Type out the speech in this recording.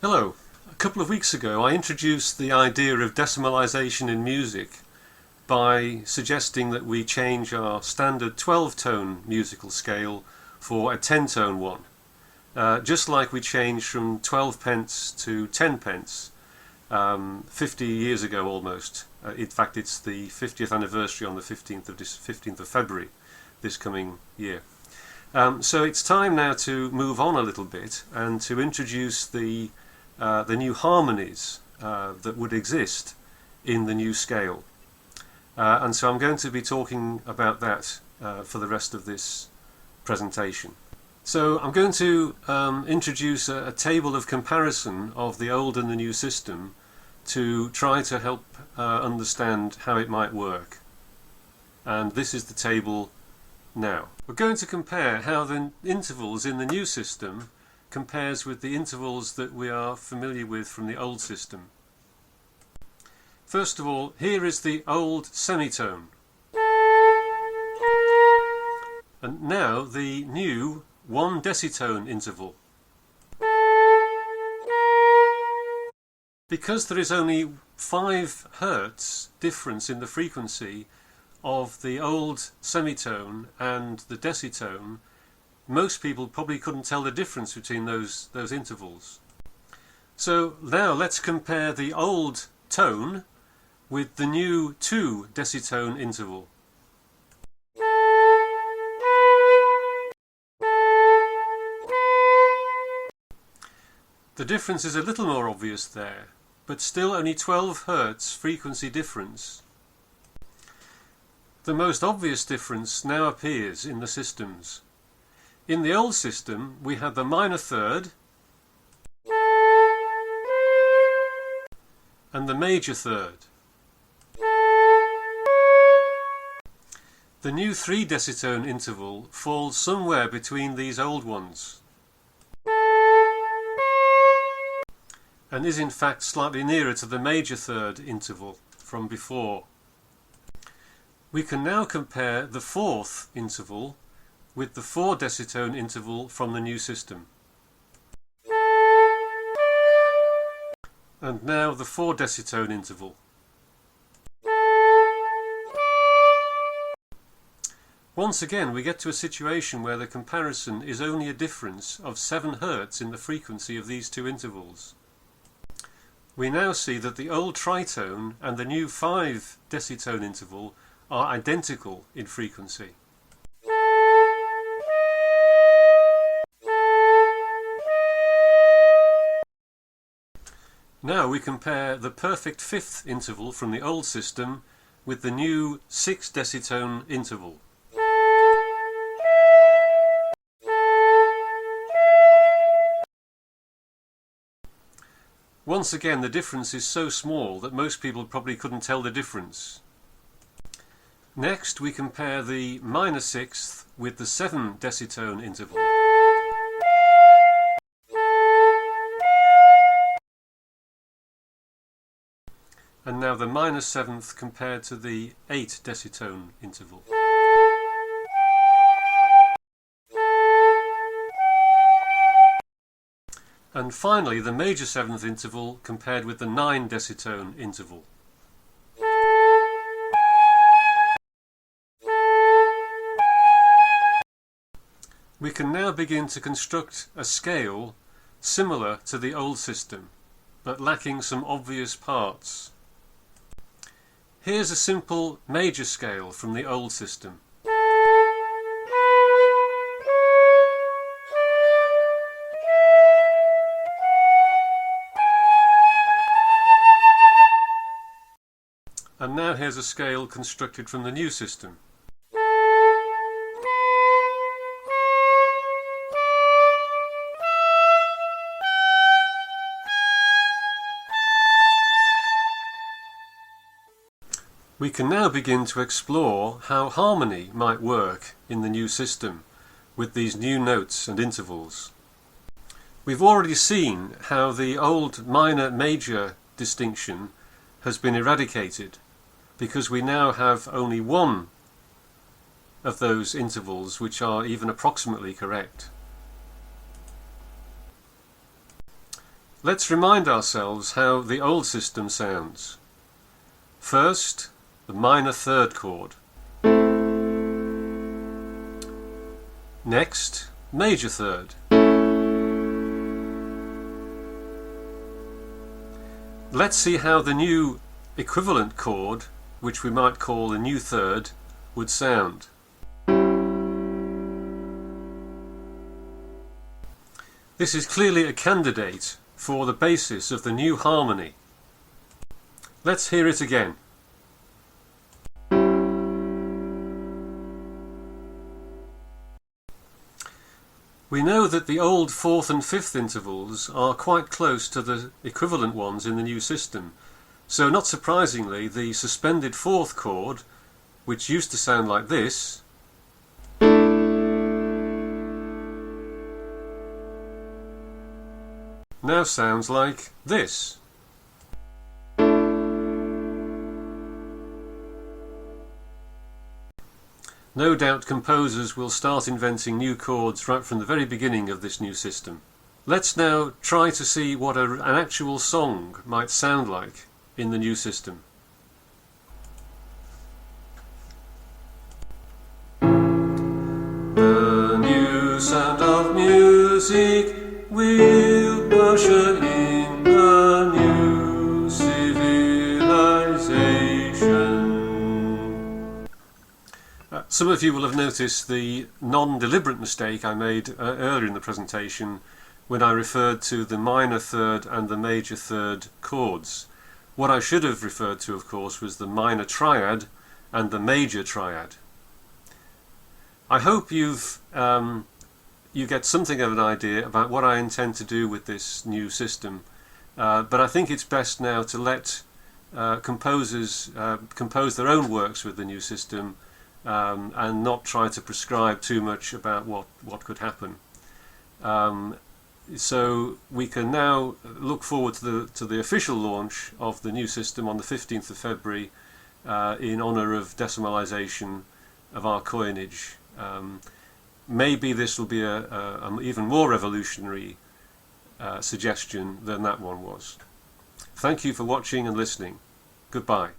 Hello. A couple of weeks ago I introduced the idea of decimalisation in music by suggesting that we change our standard 12-tone musical scale for a 10-tone one. Just like we changed from 12 pence to 10 pence 50 years ago almost. In fact, it's the 50th anniversary on the 15th of February this coming year. So it's time now to move on a little bit and to introduce the new harmonies that would exist in the new scale. And so I'm going to be talking about that for the rest of this presentation. So I'm going to introduce a table of comparison of the old and the new system to try to help understand how it might work. And this is the table now. We're going to compare how the intervals in the new system compares with the intervals that we are familiar with from the old system. First of all, here is the old semitone. And now the new 1 decitone interval. Because there is only 5 Hertz difference in the frequency of the old semitone and the decitone, most people probably couldn't tell the difference between those intervals. So now let's compare the old tone with the new 2 decitone interval. The difference is a little more obvious there, but still only 12 Hertz frequency difference. The most obvious difference now appears in the systems. In the old system we had the minor third and the major third. The new 3 decitone interval falls somewhere between these old ones, and is in fact slightly nearer to the major third interval from before. We can now compare the 4th interval with the 4 decitone interval from the new system. And now the 4 decitone interval. Once again we get to a situation where the comparison is only a difference of 7 Hertz in the frequency of these two intervals. We now see that the old tritone and the new 5 decitone interval are identical in frequency. Now we compare the perfect 5th interval from the old system with the new 6 decitone interval. Once again the difference is so small that most people probably couldn't tell the difference. Next we compare the minor 6th with the 7 decitone interval. And now the minor 7th compared to the 8 decitone interval. And finally the major 7th interval compared with the 9 decitone interval. We can now begin to construct a scale similar to the old system, but lacking some obvious parts. Here's a simple major scale from the old system. And now here's a scale constructed from the new system. We can now begin to explore how harmony might work in the new system with these new notes and intervals. We've already seen how the old minor-major distinction has been eradicated because we now have only one of those intervals which are even approximately correct. Let's remind ourselves how the old system sounds. First, the minor third chord. Next, major third. Let's see how the new equivalent chord, which we might call the new third, would sound. This is clearly a candidate for the basis of the new harmony. Let's hear it again. We know that the old fourth and fifth intervals are quite close to the equivalent ones in the new system. So not surprisingly, the suspended fourth chord, which used to sound like this, now sounds like this. No doubt composers will start inventing new chords right from the very beginning of this new system. Let's now try to see what an actual song might sound like in the new system. The new sound of music will usher in a new civilization. Some of you will have noticed the non-deliberate mistake I made earlier in the presentation when I referred to the minor third and the major third chords. What I should have referred to, of course, was the minor triad and the major triad. I hope you get something of an idea about what I intend to do with this new system, but I think it's best now to let composers compose their own works with the new system and not try to prescribe too much about what could happen. So we can now look forward to the official launch of the new system on the 15th of February in honour of decimalisation of our coinage. Maybe this will be an even more revolutionary suggestion than that one was. Thank you for watching and listening. Goodbye.